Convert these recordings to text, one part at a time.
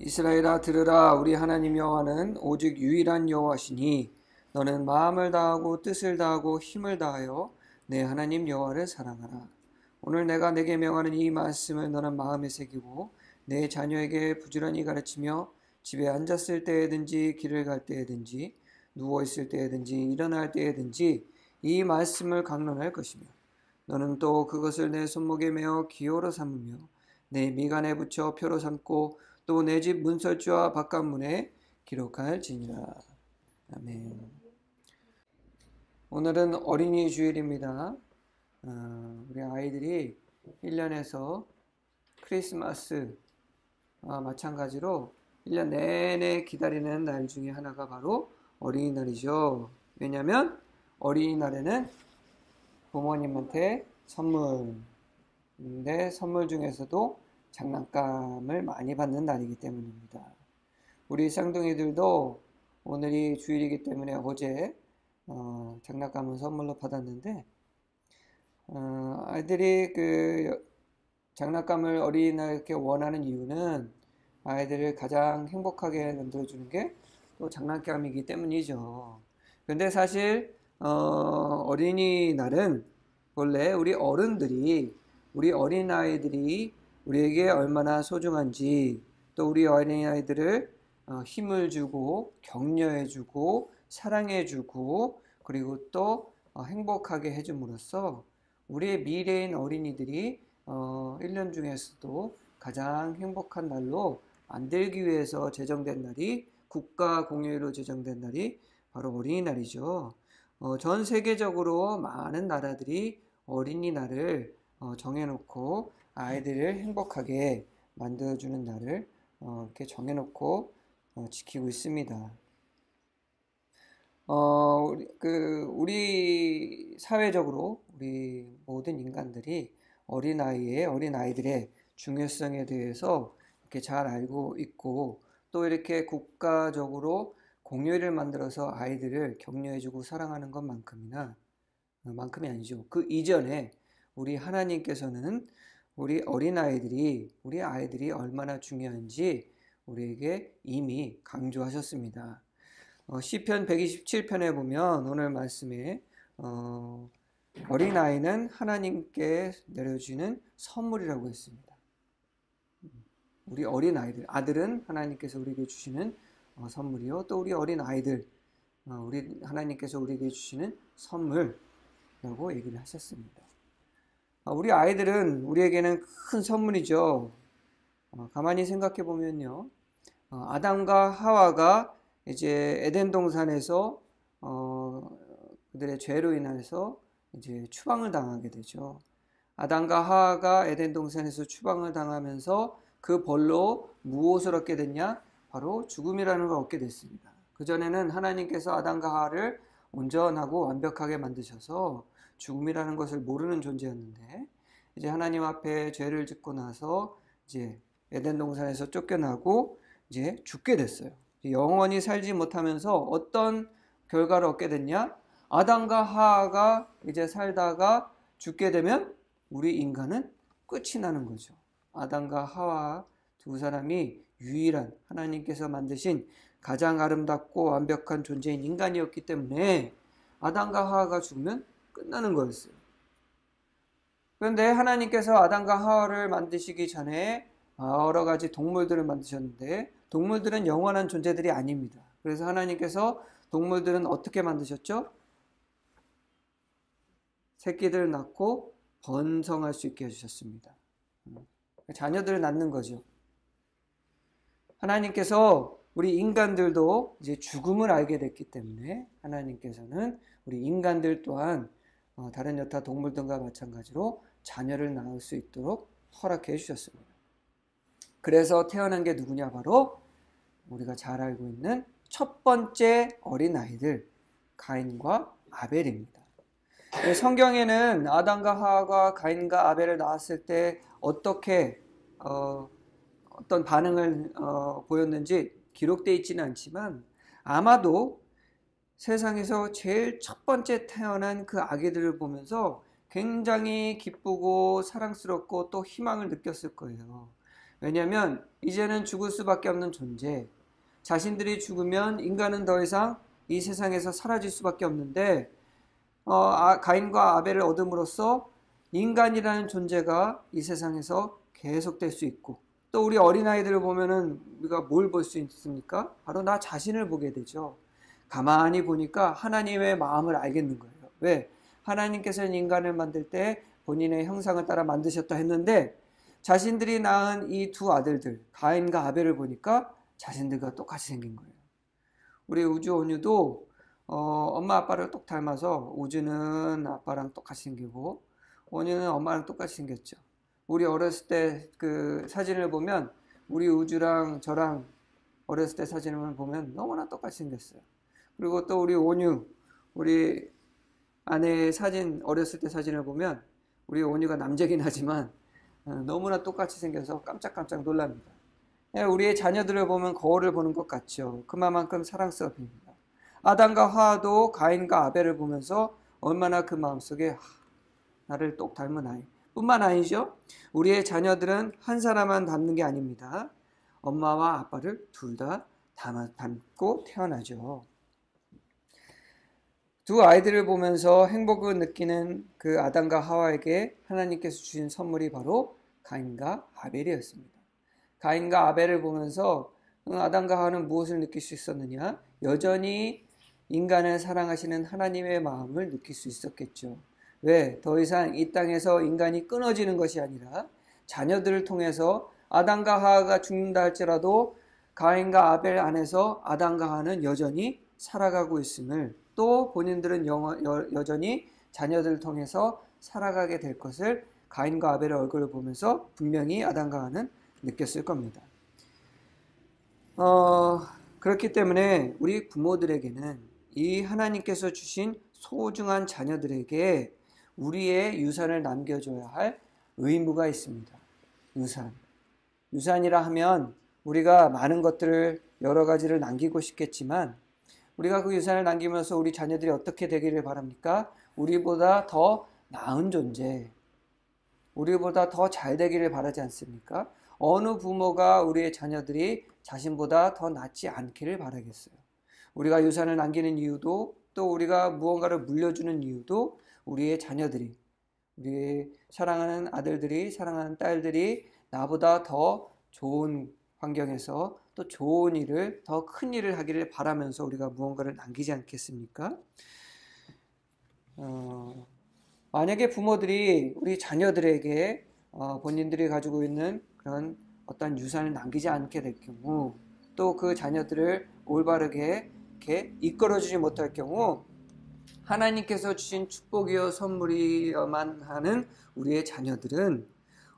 이스라엘아 들으라. 우리 하나님 여호와는 오직 유일한 여호와시니 너는 마음을 다하고 뜻을 다하고 힘을 다하여 내 하나님 여호와를 사랑하라. 오늘 내가 내게 명하는 이 말씀을 너는 마음에 새기고 내 자녀에게 부지런히 가르치며 집에 앉았을 때에든지 길을 갈 때에든지 누워있을 때에든지 일어날 때에든지 이 말씀을 강론할 것이며 너는 또 그것을 내 손목에 메어 기호로 삼으며 내 미간에 붙여 표로 삼고 또 내 집 문설주와 바깥문에 기록할지니라. 아멘. 오늘은 어린이 주일입니다. 우리 아이들이 1년에서 크리스마스 마찬가지로 1년 내내 기다리는 날 중에 하나가 바로 어린이날이죠. 왜냐하면 어린이날에는 부모님한테 선물인데 선물 중에서도 장난감을 많이 받는 날이기 때문입니다. 우리 쌍둥이들도 오늘이 주일이기 때문에 어제 장난감을 선물로 받았는데 아이들이 그 장난감을 어린이날 이렇게 원하는 이유는 아이들을 가장 행복하게 만들어주는 게 또 장난감이기 때문이죠. 근데 사실 어린이날은 원래 우리 어른들이 우리 어린아이들이 우리에게 얼마나 소중한지 또 우리 어린아이들을 힘을 주고 격려해주고 사랑해주고 그리고 또 행복하게 해줌으로써 우리의 미래인 어린이들이 1년 중에서도 가장 행복한 날로 만들기 위해서 제정된 날이 국가 공휴일로 제정된 날이 바로 어린이날이죠. 전 세계적으로 많은 나라들이 어린이날을 정해놓고 아이들을 행복하게 만들어주는 날을 이렇게 정해놓고 지키고 있습니다. 우리 사회적으로 우리 모든 인간들이 어린아이들의 중요성에 대해서 이렇게 잘 알고 있고 또 이렇게 국가적으로 공휴일을 만들어서 아이들을 격려해주고 사랑하는 것만큼이 아니죠. 그 이전에 우리 하나님께서는 우리 아이들이 얼마나 중요한지 우리에게 이미 강조하셨습니다. 시편 127편에 보면 오늘 말씀에 어린아이는 하나님께 내려주는 선물이라고 했습니다. 우리 어린아이들, 아들은 하나님께서 우리에게 주시는 선물이요. 또 우리 어린아이들, 우리 하나님께서 우리에게 주시는 선물이라고 얘기를 하셨습니다. 우리 아이들은 우리에게는 큰 선물이죠. 가만히 생각해 보면요. 아담과 하와가 이제 에덴 동산에서 그들의 죄로 인해서 이제 추방을 당하게 되죠. 아담과 하와가 에덴 동산에서 추방을 당하면서 그 벌로 무엇을 얻게 됐냐? 바로 죽음이라는 걸 얻게 됐습니다. 그전에는 하나님께서 아담과 하와를 온전하고 완벽하게 만드셔서 죽음이라는 것을 모르는 존재였는데 이제 하나님 앞에 죄를 짓고 나서 이제 에덴 동산에서 쫓겨나고 이제 죽게 됐어요. 영원히 살지 못하면서 어떤 결과를 얻게 됐냐? 아담과 하와가 이제 살다가 죽게 되면 우리 인간은 끝이 나는 거죠. 아담과 하와 두 사람이 유일한 하나님께서 만드신 가장 아름답고 완벽한 존재인 인간이었기 때문에 아담과 하와가 죽으면 끝나는 거였어요. 그런데 하나님께서 아담과 하와를 만드시기 전에 여러 가지 동물들을 만드셨는데 동물들은 영원한 존재들이 아닙니다. 그래서 하나님께서 동물들은 어떻게 만드셨죠? 새끼들을 낳고 번성할 수 있게 해주셨습니다. 자녀들을 낳는 거죠. 하나님께서 우리 인간들도 이제 죽음을 알게 됐기 때문에 하나님께서는 우리 인간들 또한 다른 여타 동물들과 마찬가지로 자녀를 낳을 수 있도록 허락해 주셨습니다. 그래서 태어난 게 누구냐? 바로 우리가 잘 알고 있는 첫 번째 어린아이들 가인과 아벨입니다. 성경에는 아담과 하와가 가인과 아벨을 낳았을 때 어떤 반응을 보였는지 기록되어 있지는 않지만 아마도 세상에서 제일 첫 번째 태어난 그 아기들을 보면서 굉장히 기쁘고 사랑스럽고 또 희망을 느꼈을 거예요. 왜냐하면 이제는 죽을 수밖에 없는 존재, 자신들이 죽으면 인간은 더 이상 이 세상에서 사라질 수밖에 없는데 가인과 아벨을 얻음으로써 인간이라는 존재가 이 세상에서 계속될 수 있고, 또 우리 어린아이들을 보면은 우리가 뭘 볼 수 있습니까? 바로 나 자신을 보게 되죠. 가만히 보니까 하나님의 마음을 알겠는 거예요. 왜? 하나님께서는 인간을 만들 때 본인의 형상을 따라 만드셨다 했는데, 자신들이 낳은 이 두 아들들 가인과 아벨을 보니까 자신들과 똑같이 생긴 거예요. 우리 우주 온유도 엄마 아빠를 똑 닮아서 우주는 아빠랑 똑같이 생기고 온유는 엄마랑 똑같이 생겼죠. 우리 어렸을 때 그 사진을 보면 우리 우주랑 저랑 어렸을 때 사진을 보면 너무나 똑같이 생겼어요. 그리고 또 우리 온유, 우리 아내의 사진, 어렸을 때 사진을 보면 우리 온유가 남자긴 하지만 너무나 똑같이 생겨서 깜짝깜짝 놀랍니다. 우리의 자녀들을 보면 거울을 보는 것 같죠. 그만큼 사랑스럽습니다. 아담과 하와도 가인과 아벨을 보면서 얼마나 그 마음속에 나를 똑 닮은 아이 뿐만 아니죠. 우리의 자녀들은 한 사람만 닮는 게 아닙니다. 엄마와 아빠를 둘 다 닮고 태어나죠. 두 아이들을 보면서 행복을 느끼는 그 아담과 하와에게 하나님께서 주신 선물이 바로 가인과 아벨이었습니다. 가인과 아벨을 보면서 아담과 하와는 무엇을 느낄 수 있었느냐? 여전히 인간을 사랑하시는 하나님의 마음을 느낄 수 있었겠죠. 왜? 더 이상 이 땅에서 인간이 끊어지는 것이 아니라 자녀들을 통해서 아담과 하와가 죽는다 할지라도 가인과 아벨 안에서 아담과 하와는 여전히 살아가고 있음을, 또 본인들은 여전히 자녀들을 통해서 살아가게 될 것을 가인과 아벨의 얼굴을 보면서 분명히 아담과 하와는 느꼈을 겁니다. 그렇기 때문에 우리 부모들에게는 이 하나님께서 주신 소중한 자녀들에게 우리의 유산을 남겨줘야 할 의무가 있습니다. 유산이라 하면 우리가 많은 것들을 여러 가지를 남기고 싶겠지만, 우리가 그 유산을 남기면서 우리 자녀들이 어떻게 되기를 바랍니까? 우리보다 더 나은 존재, 우리보다 더 잘 되기를 바라지 않습니까? 어느 부모가 우리의 자녀들이 자신보다 더 낫지 않기를 바라겠어요. 우리가 유산을 남기는 이유도, 또 우리가 무언가를 물려주는 이유도 우리의 자녀들이, 우리의 사랑하는 아들들이, 사랑하는 딸들이 나보다 더 좋은 환경에서 또 좋은 일을, 더 큰 일을 하기를 바라면서 우리가 무언가를 남기지 않겠습니까? 만약에 부모들이 우리 자녀들에게 본인들이 가지고 있는 그런 어떤 유산을 남기지 않게 될 경우, 또 그 자녀들을 올바르게 이렇게 이끌어주지 못할 경우, 하나님께서 주신 축복이요 선물이어만 하는 우리의 자녀들은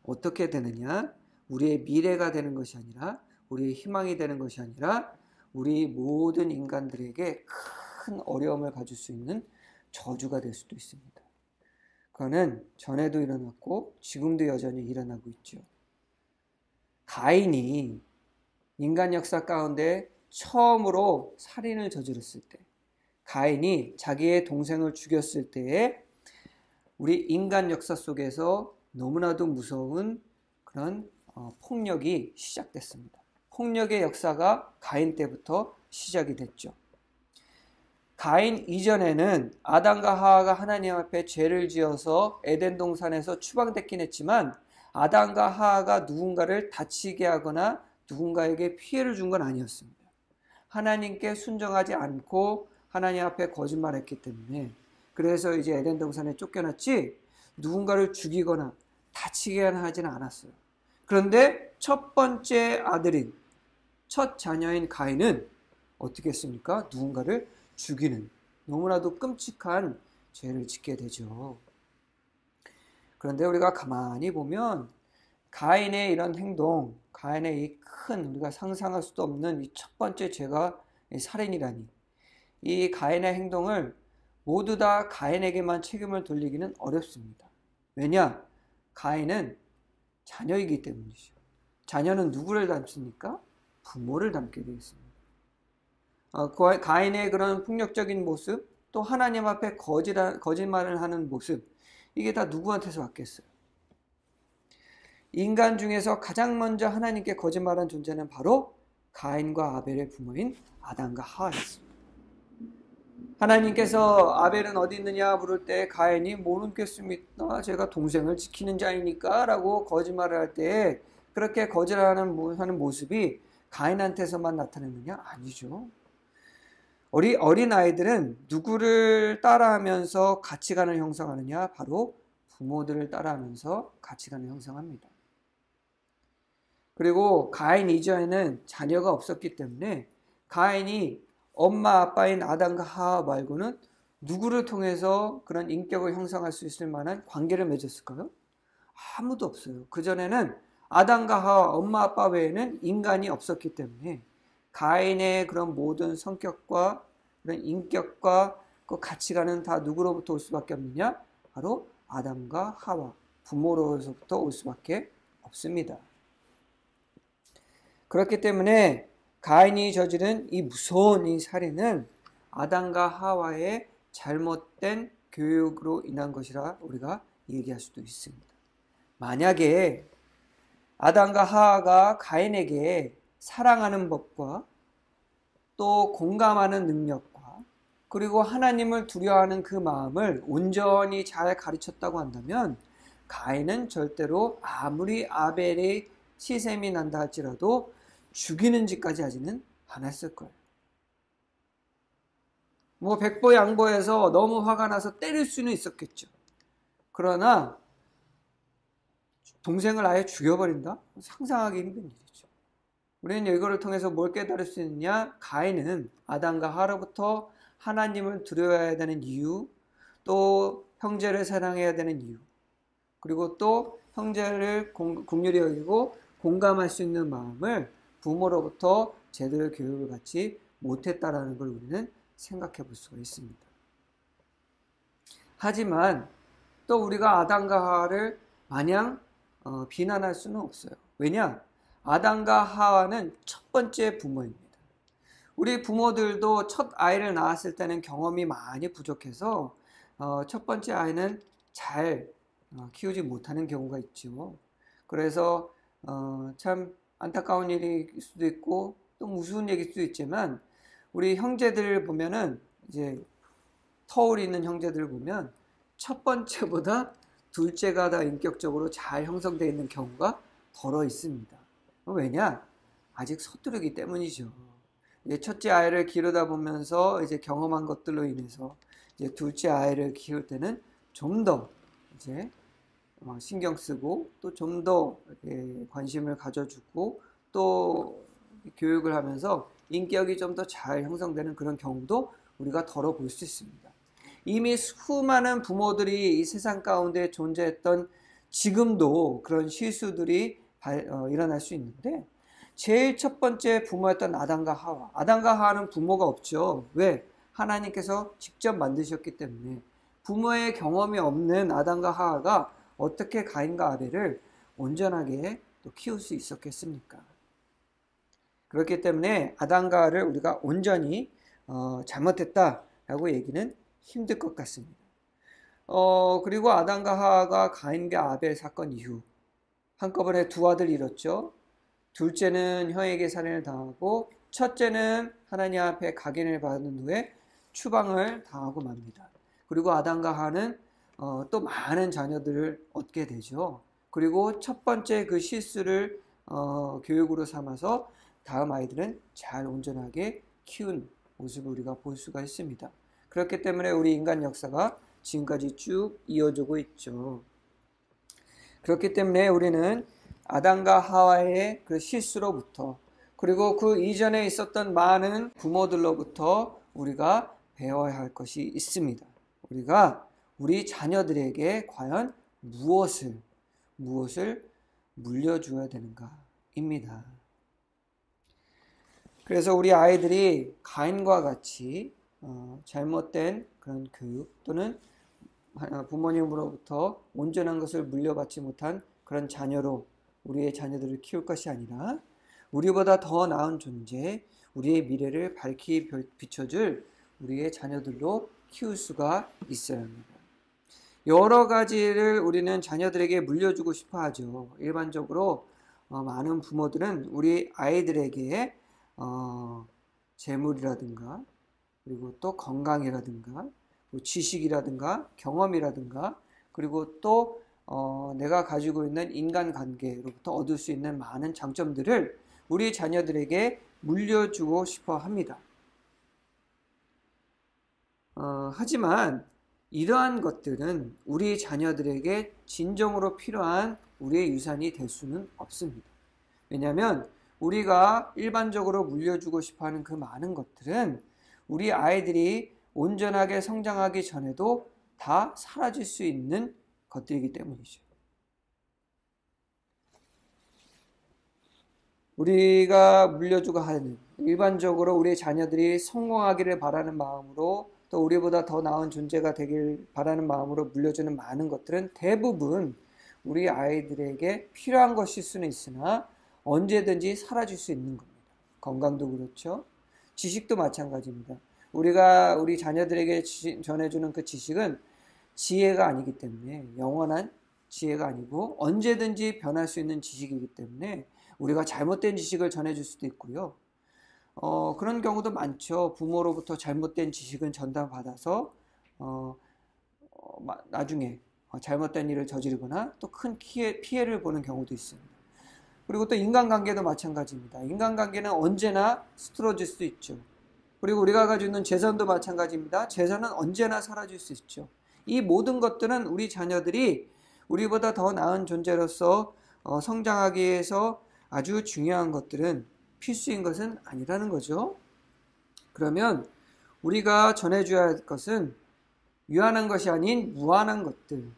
어떻게 되느냐? 우리의 미래가 되는 것이 아니라, 우리의 희망이 되는 것이 아니라 우리 모든 인간들에게 큰 어려움을 가질 수 있는 저주가 될 수도 있습니다. 그거는 전에도 일어났고 지금도 여전히 일어나고 있죠. 가인이 인간 역사 가운데 처음으로 살인을 저질렀을 때, 가인이 자기의 동생을 죽였을 때에 우리 인간 역사 속에서 너무나도 무서운 그런 폭력이 시작됐습니다. 폭력의 역사가 가인 때부터 시작이 됐죠. 가인 이전에는 아담과 하와가 하나님 앞에 죄를 지어서 에덴 동산에서 추방됐긴 했지만, 아담과 하와가 누군가를 다치게 하거나 누군가에게 피해를 준 건 아니었습니다. 하나님께 순종하지 않고 하나님 앞에 거짓말했기 때문에, 그래서 이제 에덴 동산에 쫓겨났지 누군가를 죽이거나 다치게 하지는 않았어요. 그런데 첫 번째 아들인, 첫 자녀인 가인은 어떻게 했습니까? 누군가를 죽이는 너무나도 끔찍한 죄를 짓게 되죠. 그런데 우리가 가만히 보면 가인의 이런 행동, 가인의 이 큰, 우리가 상상할 수도 없는 이 첫 번째 죄가 살인이라니, 이 가인의 행동을 모두 다 가인에게만 책임을 돌리기는 어렵습니다. 왜냐? 가인은 자녀이기 때문이죠. 자녀는 누구를 닮습니까? 부모를 닮게 되어 있습니다. 가인의 그런 폭력적인 모습, 또 하나님 앞에 거짓말을 하는 모습, 이게 다 누구한테서 왔겠어요? 인간 중에서 가장 먼저 하나님께 거짓말한 존재는 바로 가인과 아벨의 부모인 아담과 하와였습니다. 하나님께서 아벨은 어디 있느냐 물을 때 가인이 모르겠습니다. 제가 동생을 지키는 자이니까 라고 거짓말을 할 때 그렇게 거짓하는 모습이 가인한테서만 나타났느냐? 아니죠. 어린 아이들은 누구를 따라하면서 가치관을 형성하느냐? 바로 부모들을 따라하면서 가치관을 형성합니다. 그리고 가인 이전에는 자녀가 없었기 때문에 가인이 엄마 아빠인 아담과 하와 말고는 누구를 통해서 그런 인격을 형성할 수 있을 만한 관계를 맺었을까요? 아무도 없어요. 그전에는 아담과 하와 엄마 아빠 외에는 인간이 없었기 때문에 가인의 그런 모든 성격과 그런 인격과 그 가치관은 다 누구로부터 올 수밖에 없느냐? 바로 아담과 하와 부모로부터 올 수밖에 없습니다. 그렇기 때문에 가인이 저지른 이 무서운 이 살인은 아담과 하와의 잘못된 교육으로 인한 것이라 우리가 얘기할 수도 있습니다. 만약에 아담과 하와가 가인에게 사랑하는 법과 또 공감하는 능력과 그리고 하나님을 두려워하는 그 마음을 온전히 잘 가르쳤다고 한다면 가인은 절대로 아무리 아벨의 시샘이 난다 할지라도 죽이는 짓까지 하지는 않았을 거예요. 뭐 백보양보해서 너무 화가 나서 때릴 수는 있었겠죠. 그러나 동생을 아예 죽여버린다? 상상하기 힘든 일이죠. 우리는 이거를 통해서 뭘 깨달을 수 있느냐? 가인은 아담과 하와로부터 하나님을 두려워해야 되는 이유, 또 형제를 사랑해야 되는 이유, 그리고 또 형제를 긍휼히 여기고 공감할 수 있는 마음을 부모로부터 제대로 교육을 받지 못했다라는 걸 우리는 생각해 볼 수가 있습니다. 하지만 또 우리가 아담과 하와를 마냥 비난할 수는 없어요. 왜냐? 아담과 하와는 첫 번째 부모입니다. 우리 부모들도 첫 아이를 낳았을 때는 경험이 많이 부족해서 첫 번째 아이는 잘 키우지 못하는 경우가 있죠. 그래서 참 안타까운 일일 수도 있고 또 무서운 얘기일 수도 있지만 우리 형제들 보면은 이제 터울 있는 형제들 보면 첫 번째보다 둘째가 더 인격적으로 잘 형성되어 있는 경우가 덜어 있습니다. 왜냐? 아직 서투르기 때문이죠. 이제 첫째 아이를 기르다 보면서 이제 경험한 것들로 인해서 이제 둘째 아이를 키울 때는 좀 더 이제 신경 쓰고 또 좀 더 관심을 가져주고 또 교육을 하면서 인격이 좀 더 잘 형성되는 그런 경우도 우리가 덜어 볼 수 있습니다. 이미 수많은 부모들이 이 세상 가운데 존재했던 지금도 그런 실수들이 일어날 수 있는데 제일 첫 번째 부모였던 아담과 하와. 아담과 하와는 부모가 없죠. 왜? 하나님께서 직접 만드셨기 때문에 부모의 경험이 없는 아담과 하와가 어떻게 가인과 아벨을 온전하게 또 키울 수 있었겠습니까? 그렇기 때문에 아담과 하와를 우리가 온전히 잘못했다라고 얘기는 힘들 것 같습니다. 그리고 아담과 하와가 가인과 아벨 사건 이후 한꺼번에 두 아들 잃었죠. 둘째는 형에게 살인을 당하고 첫째는 하나님 앞에 각인을 받은 후에 추방을 당하고 맙니다. 그리고 아담과 하와는 또 많은 자녀들을 얻게 되죠. 그리고 첫 번째 그 실수를 교육으로 삼아서 다음 아이들은 잘 온전하게 키운 모습을 우리가 볼 수가 있습니다. 그렇기 때문에 우리 인간 역사가 지금까지 쭉 이어지고 있죠. 그렇기 때문에 우리는 아담과 하와의 그 실수로부터 그리고 그 이전에 있었던 많은 부모들로부터 우리가 배워야 할 것이 있습니다. 우리가 우리 자녀들에게 과연 무엇을 물려줘야 되는가입니다. 그래서 우리 아이들이 가인과 같이 잘못된 그런 교육 또는 부모님으로부터 온전한 것을 물려받지 못한 그런 자녀로 우리의 자녀들을 키울 것이 아니라 우리보다 더 나은 존재, 우리의 미래를 밝히 비춰줄 우리의 자녀들로 키울 수가 있어야 합니다. 여러 가지를 우리는 자녀들에게 물려주고 싶어 하죠. 일반적으로 많은 부모들은 우리 아이들에게 재물이라든가 그리고 또 건강이라든가 지식이라든가 경험이라든가 그리고 또 내가 가지고 있는 인간관계로부터 얻을 수 있는 많은 장점들을 우리 자녀들에게 물려주고 싶어 합니다. 하지만 이러한 것들은 우리 자녀들에게 진정으로 필요한 우리의 유산이 될 수는 없습니다. 왜냐하면 우리가 일반적으로 물려주고 싶어하는 그 많은 것들은 우리 아이들이 온전하게 성장하기 전에도 다 사라질 수 있는 것들이기 때문이죠. 우리가 물려주고 하는 일반적으로 우리 자녀들이 성공하기를 바라는 마음으로 또 우리보다 더 나은 존재가 되길 바라는 마음으로 물려주는 많은 것들은 대부분 우리 아이들에게 필요한 것일 수는 있으나 언제든지 사라질 수 있는 겁니다. 건강도 그렇죠. 지식도 마찬가지입니다. 우리가 우리 자녀들에게 전해주는 그 지식은 지혜가 아니기 때문에 영원한 지혜가 아니고 언제든지 변할 수 있는 지식이기 때문에 우리가 잘못된 지식을 전해줄 수도 있고요. 그런 경우도 많죠. 부모로부터 잘못된 지식은 전달받아서 나중에 잘못된 일을 저지르거나 또 큰 피해를 보는 경우도 있습니다. 그리고 또 인간관계도 마찬가지입니다. 인간관계는 언제나 수틀어질 수 있죠. 그리고 우리가 가지고 있는 재산도 마찬가지입니다. 재산은 언제나 사라질 수 있죠. 이 모든 것들은 우리 자녀들이 우리보다 더 나은 존재로서 성장하기 위해서 아주 중요한 것들은 필수인 것은 아니라는 거죠. 그러면 우리가 전해줘야 할 것은 유한한 것이 아닌 무한한 것들,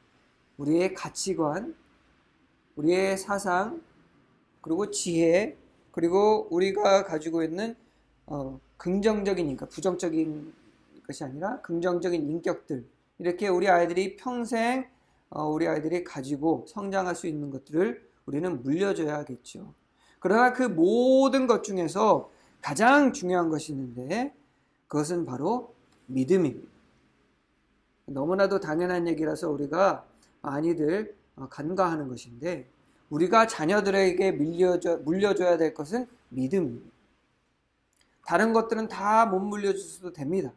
우리의 가치관, 우리의 사상, 그리고 지혜, 그리고 우리가 가지고 있는 긍정적인 인격, 부정적인 것이 아니라 긍정적인 인격들, 이렇게 우리 아이들이 평생 우리 아이들이 가지고 성장할 수 있는 것들을 우리는 물려줘야겠죠. 그러나 그 모든 것 중에서 가장 중요한 것이 있는데 그것은 바로 믿음입니다. 너무나도 당연한 얘기라서 우리가 많이들 간과하는 것인데 우리가 자녀들에게 물려줘야 될 것은 믿음입니다. 다른 것들은 다 못 물려줘도 됩니다.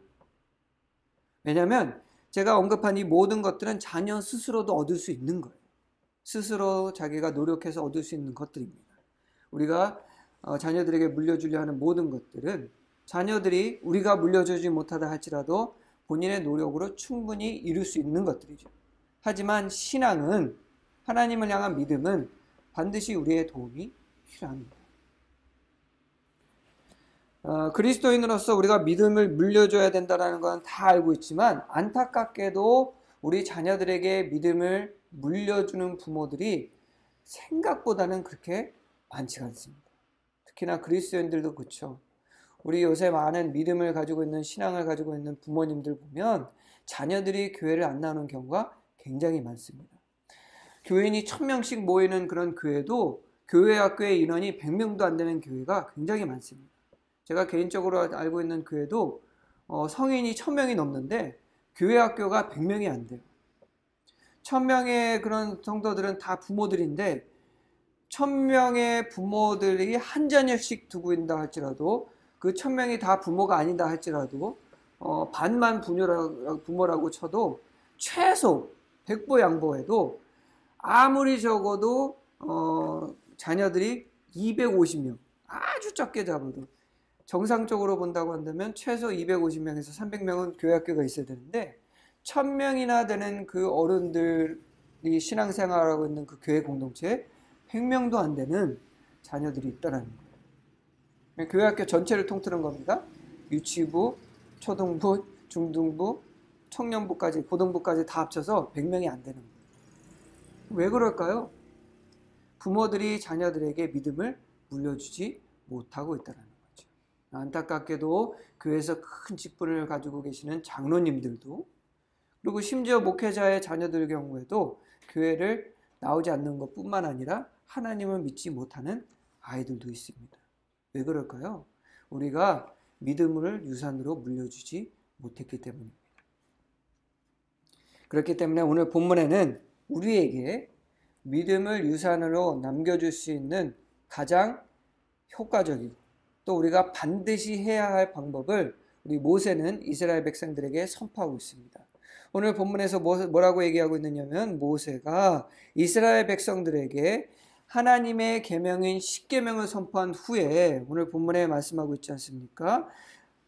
왜냐하면 제가 언급한 이 모든 것들은 자녀 스스로도 얻을 수 있는 거예요. 스스로 자기가 노력해서 얻을 수 있는 것들입니다. 우리가 자녀들에게 물려주려 하는 모든 것들은 자녀들이 우리가 물려주지 못하다 할지라도 본인의 노력으로 충분히 이룰 수 있는 것들이죠. 하지만 신앙은, 하나님을 향한 믿음은 반드시 우리의 도움이 필요합니다. 그리스도인으로서 우리가 믿음을 물려줘야 된다는 건 다 알고 있지만 안타깝게도 우리 자녀들에게 믿음을 물려주는 부모들이 생각보다는 그렇게 많지가 않습니다. 특히나 그리스도인들도 그렇죠. 우리 요새 많은 믿음을 가지고 있는 신앙을 가지고 있는 부모님들 보면 자녀들이 교회를 안 나오는 경우가 굉장히 많습니다. 교인이 1000명씩 모이는 그런 교회도 교회 학교의 인원이 100명도 안 되는 교회가 굉장히 많습니다. 제가 개인적으로 알고 있는 교회도 성인이 1000명이 넘는데 교회 학교가 100명이 안 돼요. 1000명의 그런 성도들은 다 부모들인데 1000명의 부모들이 한 자녀씩 두고 있다 할지라도 그 1000명이 다 부모가 아니다 할지라도 반만 부모라고 쳐도 최소 백보양보해도 아무리 적어도 자녀들이 250명, 아주 적게 잡아도 정상적으로 본다고 한다면 최소 250명에서 300명은 교회 학교가 있어야 되는데 1000명이나 되는 그 어른들이 신앙생활하고 있는 그 교회 공동체에 100명도 안 되는 자녀들이 있다는 거예요. 교회 학교 전체를 통틀은 겁니다. 유치부, 초등부, 중등부, 청년부까지, 고등부까지 다 합쳐서 100명이 안 되는 거예요. 왜 그럴까요? 부모들이 자녀들에게 믿음을 물려주지 못하고 있다는 거죠. 안타깝게도 교회에서 큰 직분을 가지고 계시는 장로님들도 그리고 심지어 목회자의 자녀들 경우에도 교회를 나오지 않는 것뿐만 아니라 하나님을 믿지 못하는 아이들도 있습니다. 왜 그럴까요? 우리가 믿음을 유산으로 물려주지 못했기 때문입니다. 그렇기 때문에 오늘 본문에는 우리에게 믿음을 유산으로 남겨줄 수 있는 가장 효과적이고 또 우리가 반드시 해야 할 방법을 우리 모세는 이스라엘 백성들에게 선포하고 있습니다. 오늘 본문에서 뭐라고 얘기하고 있느냐면 모세가 이스라엘 백성들에게 하나님의 계명인 십계명을 선포한 후에 오늘 본문에 말씀하고 있지 않습니까?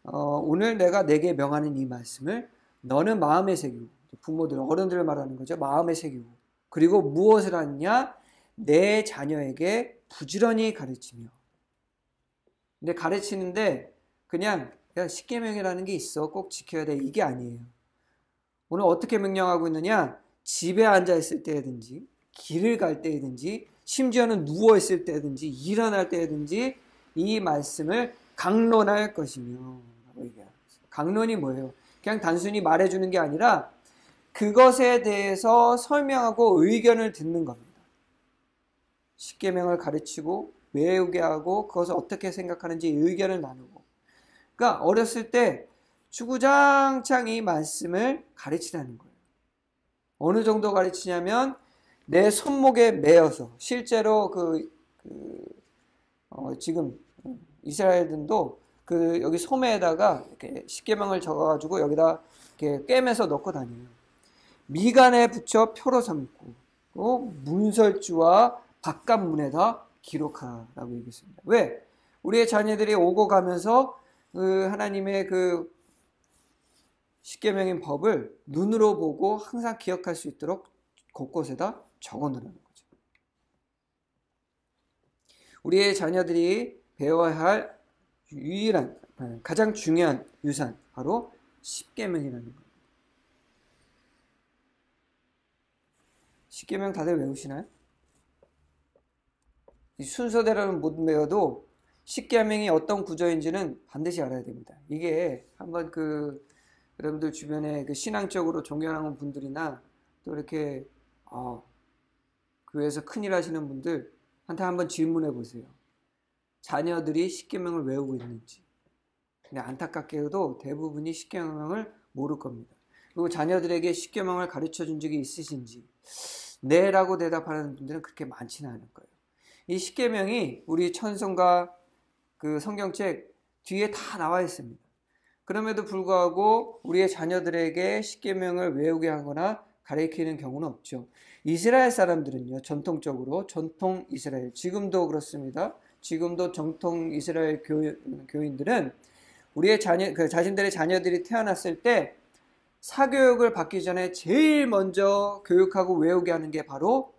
오늘 내가 내게 명하는 이 말씀을 너는 마음에 새기고, 부모들, 어른들을 말하는 거죠. 마음에 새기고, 그리고 무엇을 하느냐? 내 자녀에게 부지런히 가르치며. 근데 가르치는데 그냥 십계명이라는 게 있어, 꼭 지켜야 돼, 이게 아니에요. 오늘 어떻게 명령하고 있느냐? 집에 앉아 있을 때든지 길을 갈 때든지 심지어는 누워 있을 때든지 일어날 때든지 이 말씀을 강론할 것이며. 강론이 뭐예요? 그냥 단순히 말해주는 게 아니라 그것에 대해서 설명하고 의견을 듣는 겁니다. 십계명을 가르치고 외우게 하고 그것을 어떻게 생각하는지 의견을 나누고. 그러니까 어렸을 때 주구장창 이 말씀을 가르치라는 거예요. 어느 정도 가르치냐면 내 손목에 매어서, 실제로 지금 이스라엘들도 여기 소매에다가 이렇게 십계명을 적어가지고 여기다 이렇게 꿰매서 넣고 다녀요. 미간에 붙여 표로 삼고 문설주와 바깥문에다 기록하라고 얘기했습니다. 왜? 우리의 자녀들이 오고 가면서 하나님의 십계명인 법을 눈으로 보고 항상 기억할 수 있도록 곳곳에다 적어 놓으라는 거죠. 우리의 자녀들이 배워야 할 유일한, 가장 중요한 유산, 바로 십계명이라는 거예요. 십계명 다들 외우시나요? 순서대로는 못 외워도 십계명이 어떤 구조인지는 반드시 알아야 됩니다. 이게 한번 여러분들 주변에 신앙적으로 존경하는 분들이나 또 이렇게 교회에서 큰일 하시는 분들한테 한번 질문해 보세요. 자녀들이 십계명을 외우고 있는지. 근데 안타깝게도 대부분이 십계명을 모를 겁니다. 그리고 자녀들에게 십계명을 가르쳐 준 적이 있으신지 네라고 대답하는 분들은 그렇게 많지는 않을 거예요. 이 십계명이 우리 천성과 성경책 뒤에 다 나와 있습니다. 그럼에도 불구하고 우리의 자녀들에게 십계명을 외우게 하거나 가르치는 경우는 없죠. 이스라엘 사람들은요, 전통적으로 전통 이스라엘, 지금도 그렇습니다. 지금도 정통 이스라엘 교인들은 우리의 자신들의 자녀들이 태어났을 때 사교육을 받기 전에 제일 먼저 교육하고 외우게 하는 게 바로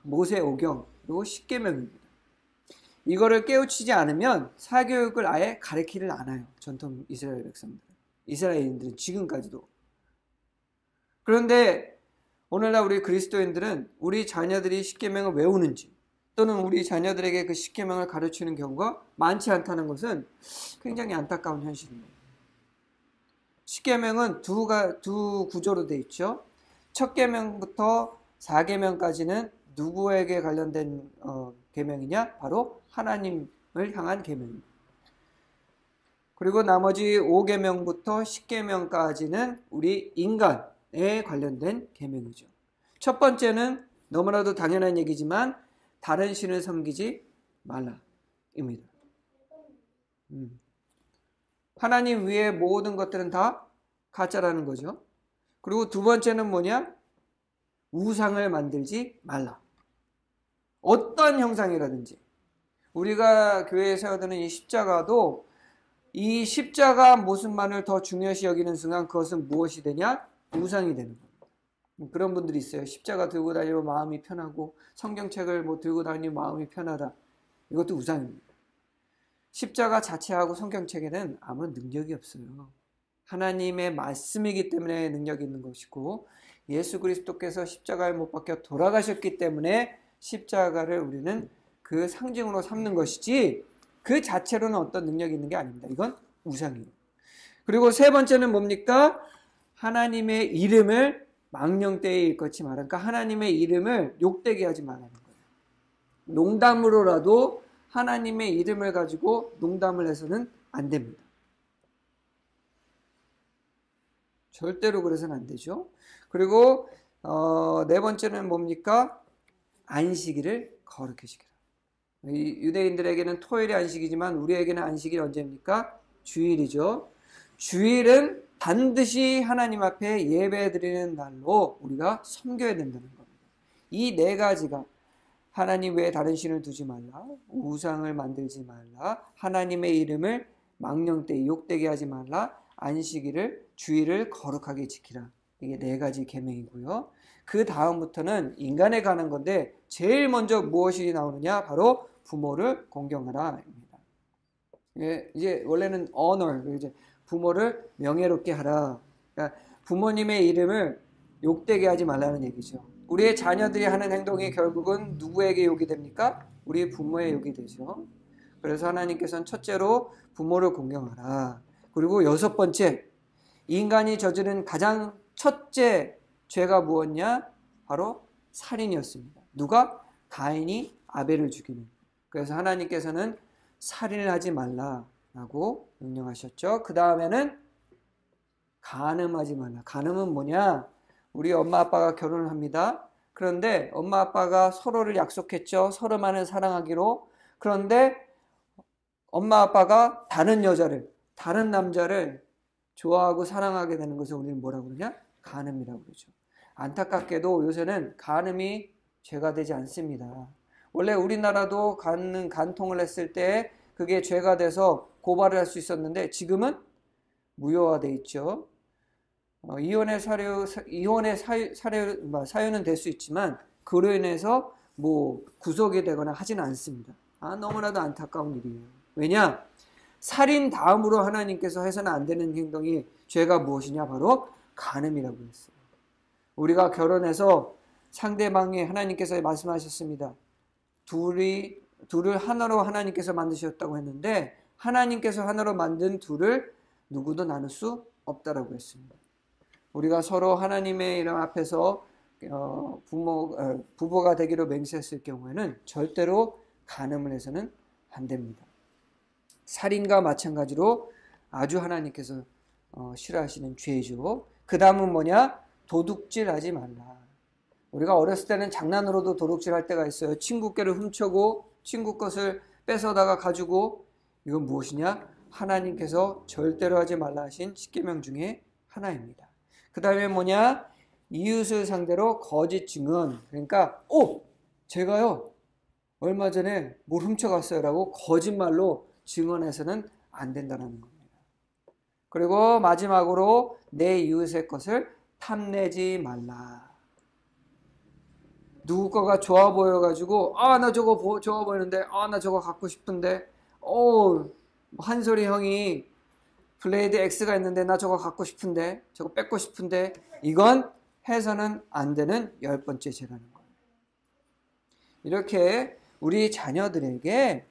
모세오경 그리고 십계명입니다. 이거를 깨우치지 않으면 사교육을 아예 가르치를 않아요. 전통 이스라엘 백성들, 이스라엘인들은 지금까지도. 그런데 오늘날 우리 그리스도인들은 우리 자녀들이 십계명을 외우는지 또는 우리 자녀들에게 그 십계명을 가르치는 경우가 많지 않다는 것은 굉장히 안타까운 현실입니다. 십계명은 두 구조로 되어 있죠. 첫 계명부터 4계명까지는 누구에게 관련된 계명이냐? 바로 하나님을 향한 계명입니다. 그리고 나머지 5계명부터 10계명까지는 우리 인간에 관련된 계명이죠. 첫 번째는 너무나도 당연한 얘기지만 다른 신을 섬기지 말라입니다. 하나님 위에 모든 것들은 다 가짜라는 거죠. 그리고 두 번째는 뭐냐? 우상을 만들지 말라. 어떤 형상이라든지. 우리가 교회에 세워두는 이 십자가도 이 십자가 모습만을 더 중요시 여기는 순간 그것은 무엇이 되냐? 우상이 되는 겁니다. 그런 분들이 있어요. 십자가 들고 다니면 마음이 편하고 성경책을 들고 다니면 마음이 편하다. 이것도 우상입니다. 십자가 자체하고 성경책에는 아무런 능력이 없어요. 하나님의 말씀이기 때문에 능력이 있는 것이고 예수 그리스도께서 십자가에 못 박혀 돌아가셨기 때문에 십자가를 우리는 그 상징으로 삼는 것이지 그 자체로는 어떤 능력이 있는 게 아닙니다. 이건 우상이에요. 그리고 세 번째는 뭡니까? 하나님의 이름을 망령되이 일컫지 마라. 그러니까 하나님의 이름을 욕되게 하지 말라는 거예요. 농담으로라도 하나님의 이름을 가지고 농담을 해서는 안 됩니다. 절대로 그래서는 안 되죠. 그리고 네 번째는 뭡니까? 안식일을 거룩히 지키라. 유대인들에게는 토요일이 안식이지만 우리에게는 안식일이 언제입니까? 주일이죠. 주일은 반드시 하나님 앞에 예배드리는 날로 우리가 섬겨야 된다는 겁니다. 이 네 가지가 하나님 외에 다른 신을 두지 말라, 우상을 만들지 말라, 하나님의 이름을 망령되이 욕되게 하지 말라, 안식일을 주일을 거룩하게 지키라. 이게 네 가지 계명이고요. 그 다음부터는 인간에 관한 건데 제일 먼저 무엇이 나오느냐? 바로 부모를 공경하라입니다. 이제 원래는 honor, 이제 부모를 명예롭게 하라. 그러니까 부모님의 이름을 욕되게 하지 말라는 얘기죠. 우리의 자녀들이 하는 행동이 결국은 누구에게 욕이 됩니까? 우리 부모의 욕이 되죠. 그래서 하나님께서는 첫째로 부모를 공경하라. 그리고 여섯 번째, 인간이 저지른 가장 첫째 죄가 무엇냐? 바로 살인이었습니다. 누가? 가인이 아벨을 죽이는. 그래서 하나님께서는 살인을 하지 말라라고 명령하셨죠. 그 다음에는 간음하지 말라. 간음은 뭐냐? 우리 엄마 아빠가 결혼을 합니다. 그런데 엄마 아빠가 서로를 약속했죠. 서로만을 사랑하기로. 그런데 엄마 아빠가 다른 여자를, 다른 남자를 좋아하고 사랑하게 되는 것을 우리는 뭐라고 그러냐? 간음이라고 그러죠. 안타깝게도 요새는 간음이 죄가 되지 않습니다. 원래 우리나라도 간통을 했을 때 그게 죄가 돼서 고발을 할 수 있었는데 지금은 무효화돼 있죠. 이혼의 사유는 될 수 있지만 그로 인해서 뭐 구속이 되거나 하지는 않습니다. 너무나도 안타까운 일이에요. 왜냐? 살인 다음으로 하나님께서 해서는 안 되는 행동이 죄가 무엇이냐? 바로 간음이라고 했어요. 우리가 결혼해서 상대방이 하나님께서 말씀하셨습니다. 둘을 하나로 하나님께서 만드셨다고 했는데 하나님께서 하나로 만든 둘을 누구도 나눌 수 없다라고 했습니다. 우리가 서로 하나님의 이름 앞에서 부부가 되기로 맹세했을 경우에는 절대로 간음을 해서는 안 됩니다. 살인과 마찬가지로 아주 하나님께서 싫어하시는 죄죠. 그 다음은 뭐냐? 도둑질하지 말라. 우리가 어렸을 때는 장난으로도 도둑질할 때가 있어요. 친구 께를 훔쳐고 친구 것을 뺏어다가 가지고, 이건 무엇이냐? 하나님께서 절대로 하지 말라 하신 십계명 중에 하나입니다. 그 다음에 뭐냐? 이웃을 상대로 거짓 증언. 그러니까 제가요 얼마 전에 뭘 훔쳐갔어요 라고 거짓말로 증언해서는 안 된다는 겁니다. 그리고 마지막으로 내 이웃의 것을 탐내지 말라. 누구 거가 좋아 보여가지고 나 저거 좋아 보이는데 나 저거 갖고 싶은데 한솔이 형이 블레이드 X가 있는데 나 저거 갖고 싶은데 저거 뺏고 싶은데, 이건 해서는 안 되는 10번째 죄라는 거예요. 이렇게 우리 자녀들에게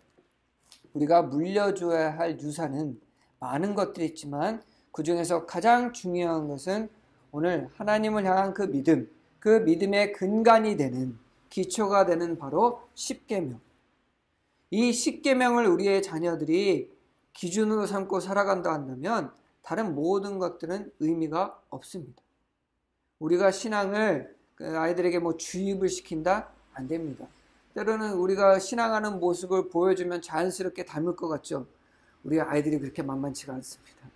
우리가 물려줘야 할 유산은 많은 것들이 있지만 그 중에서 가장 중요한 것은 오늘 하나님을 향한 그 믿음, 그 믿음의 근간이 되는, 기초가 되는 바로 십계명. 이 십계명을 우리의 자녀들이 기준으로 삼고 살아간다 한다면 다른 모든 것들은 의미가 없습니다. 우리가 신앙을 아이들에게 주입을 시킨다? 안 됩니다. 때로는 우리가 신앙하는 모습을 보여주면 자연스럽게 닮을 것 같죠. 우리 아이들이 그렇게 만만치가 않습니다.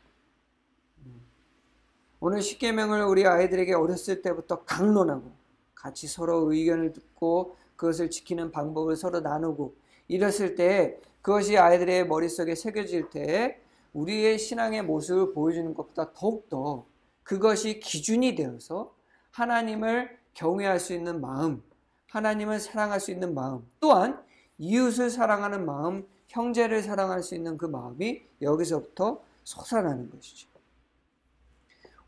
오늘 십계명을 우리 아이들에게 어렸을 때부터 강론하고 같이 서로 의견을 듣고 그것을 지키는 방법을 서로 나누고 이랬을 때 그것이 아이들의 머릿속에 새겨질 때 우리의 신앙의 모습을 보여주는 것보다 더욱더 그것이 기준이 되어서 하나님을 경외할 수 있는 마음, 하나님을 사랑할 수 있는 마음, 또한 이웃을 사랑하는 마음, 형제를 사랑할 수 있는 그 마음이 여기서부터 솟아나는 것이죠.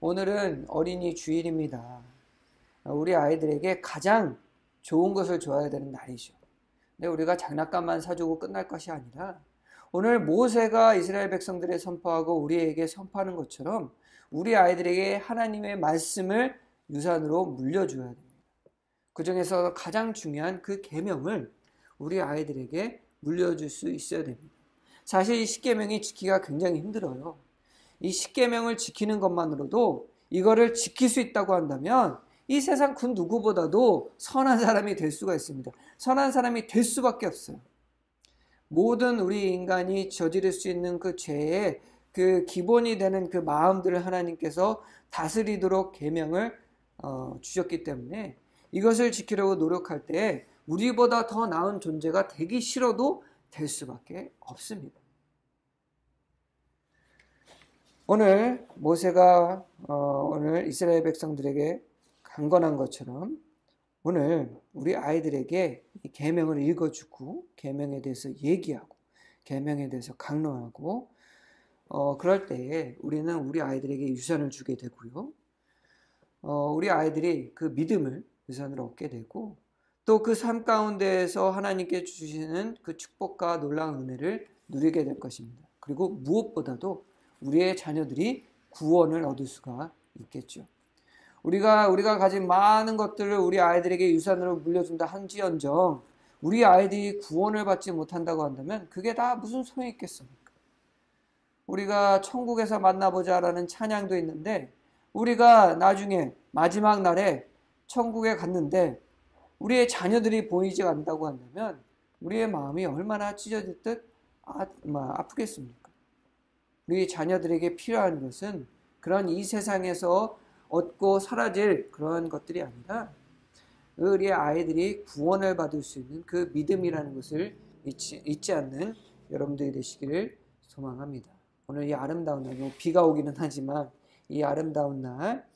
오늘은 어린이 주일입니다. 우리 아이들에게 가장 좋은 것을 줘야 되는 날이죠. 근데 우리가 장난감만 사주고 끝날 것이 아니라 오늘 모세가 이스라엘 백성들에 선포하고 우리에게 선포하는 것처럼 우리 아이들에게 하나님의 말씀을 유산으로 물려줘야 됩니다. 그 중에서 가장 중요한 그 계명을 우리 아이들에게 물려줄 수 있어야 됩니다. 사실 이 십계명이 지키기가 굉장히 힘들어요. 이 십계명을 지키는 것만으로도 이거를 지킬 수 있다고 한다면 이 세상 그 누구보다도 선한 사람이 될 수가 있습니다. 선한 사람이 될 수밖에 없어요. 모든 우리 인간이 저지를 수 있는 그 죄의 그 기본이 되는 그 마음들을 하나님께서 다스리도록 계명을 주셨기 때문에 이것을 지키려고 노력할 때 우리보다 더 나은 존재가 되기 싫어도 될 수밖에 없습니다. 오늘 모세가 오늘 이스라엘 백성들에게 강권한 것처럼 오늘 우리 아이들에게 이 계명을 읽어주고 계명에 대해서 얘기하고 계명에 대해서 강론하고 그럴 때에 우리는 우리 아이들에게 유산을 주게 되고요. 우리 아이들이 그 믿음을 유산으로 얻게 되고 또 그 삶 가운데에서 하나님께 주시는 그 축복과 놀라운 은혜를 누리게 될 것입니다. 그리고 무엇보다도 우리의 자녀들이 구원을 얻을 수가 있겠죠. 우리가 가진 많은 것들을 우리 아이들에게 유산으로 물려준다 한지언정 우리 아이들이 구원을 받지 못한다고 한다면 그게 다 무슨 소용이 있겠습니까? 우리가 천국에서 만나보자라는 찬양도 있는데 우리가 나중에 마지막 날에 천국에 갔는데 우리의 자녀들이 보이지 않는다고 한다면 우리의 마음이 얼마나 찢어질 듯 아프겠습니까? 우리 자녀들에게 필요한 것은 그런 이 세상에서 얻고 사라질 그런 것들이 아니라 우리 아이들이 구원을 받을 수 있는 그 믿음이라는 것을 잊지 않는 여러분들이 되시기를 소망합니다. 오늘 이 아름다운 날, 비가 오기는 하지만 이 아름다운 날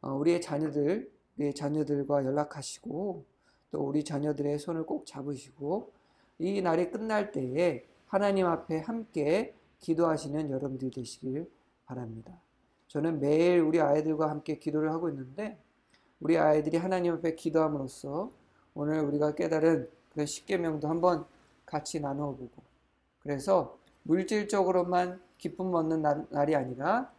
우리의 자녀들과 연락하시고 또 우리 자녀들의 손을 꼭 잡으시고 이 날이 끝날 때에 하나님 앞에 함께 기도하시는 여러분들이 되시길 바랍니다. 저는 매일 우리 아이들과 함께 기도를 하고 있는데 우리 아이들이 하나님 앞에 기도함으로써 오늘 우리가 깨달은 그런 십계명도 한번 같이 나누어 보고 그래서 물질적으로만 기쁨 얻는 날이 아니라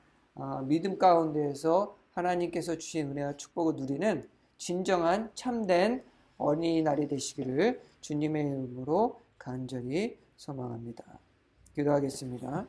믿음 가운데에서 하나님께서 주신 은혜와 축복을 누리는 진정한 참된 어린이날이 되시기를 주님의 이름으로 간절히 소망합니다. 기도하겠습니다.